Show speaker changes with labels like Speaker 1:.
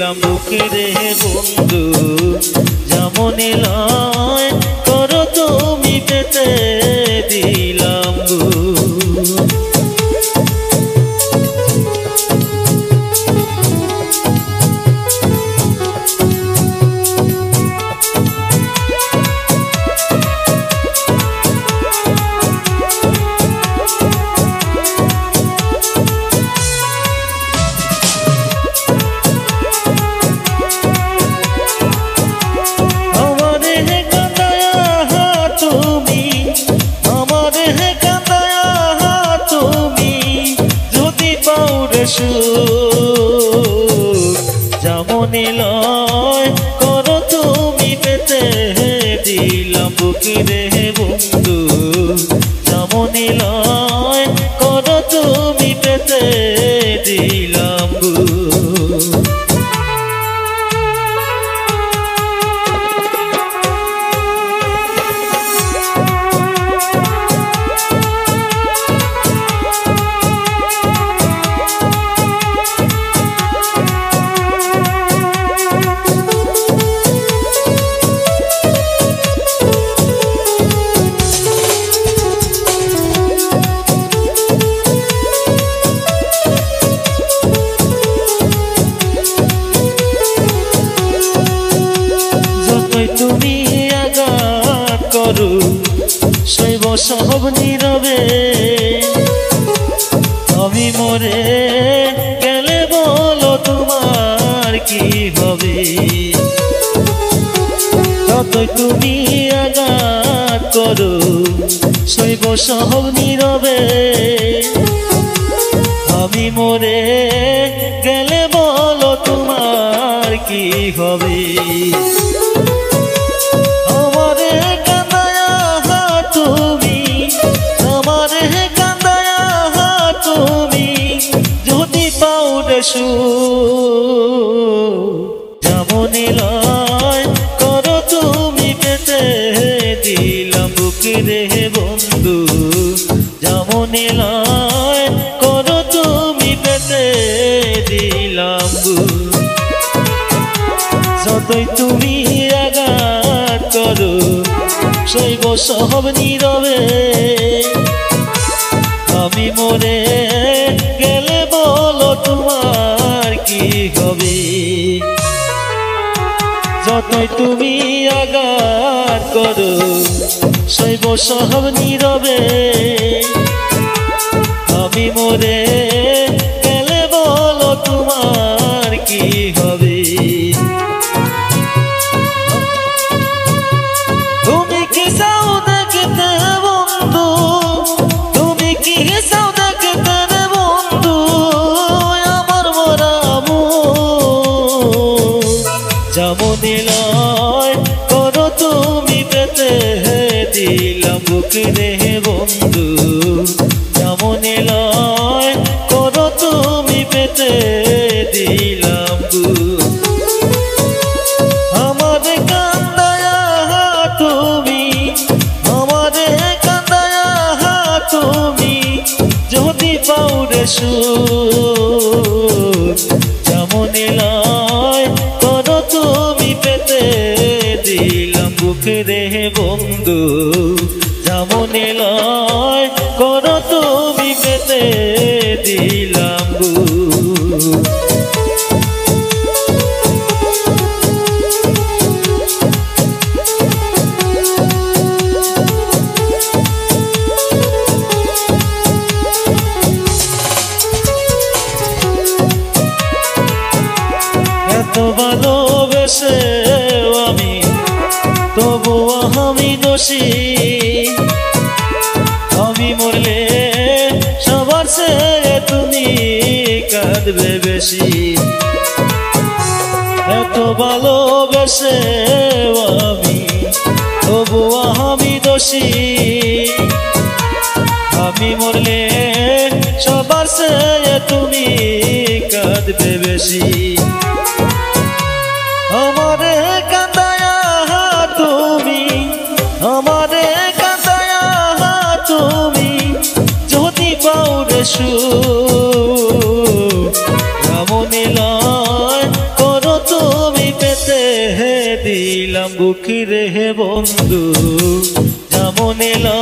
Speaker 1: দিলাম বুকে রে বন্ধু যেমনই লয় করো তুমি পেতে দিলাম গো যেমনই লয় করো তুমি পেতে দিলাম বুকে রে বন্ধু যেমনই লয় করো তুমি পেতে দিলাম গো তুমি আঘাত করো শৈব সব নীরবে আমি মরে গেলে বলো তোমার কি হবে যতই তুমি আঘাত করো শৈব সব নীরবে আমি মরে গেলে বলো তোমার কি হবে যেমনই লয় করো তুমি পেতে দিলাম বুকে রে বন্ধু যেমনই লয় করো তুমি পেতে দিলাম গো যতই তুমি আঘাত করো শৈব সব নীরবে আমি মরে গেলে বলো তোমার কি হবে যতই তুমি আঘাত করো শৈব সব নীরবে আমি মরে গেলে বলো তোমার কি হবে তুমি কি চাও দেখতে বন্ধু তুমি কি চাও দেখতে বন্ধু আমার মরামু যেমনই লয় করো তুমি পেতে দিলাম বুকে রে বন্ধু যেমনই লয় করো তুমি পেতে দিলাম গো আমার কান্দায়া তুমি আমার কান্দায়া তুমি যদি পাও রে যেমনই লয় করো তুমি পেতে দিলাম বুকে রে বন্ধু যেমনই লয় করো তুমি পেতে দিলাম গো এত ভালোবেসে আমি তবুও আমি দোষী আমি মরলে সবার চেয়ে তুমি কাঁদবে বেশি এত ভালোবেসে আমি তবুও আমি দোষী আমি মরলে সবার চেয়ে তুমি কাঁদবে বেশি আমারে কাঁদায়া তুমি আমারে কাঁদায়া তুমি যদি পাও রে যেমনই লয় করো দুঃখী রে বন্ধু যেমন এলো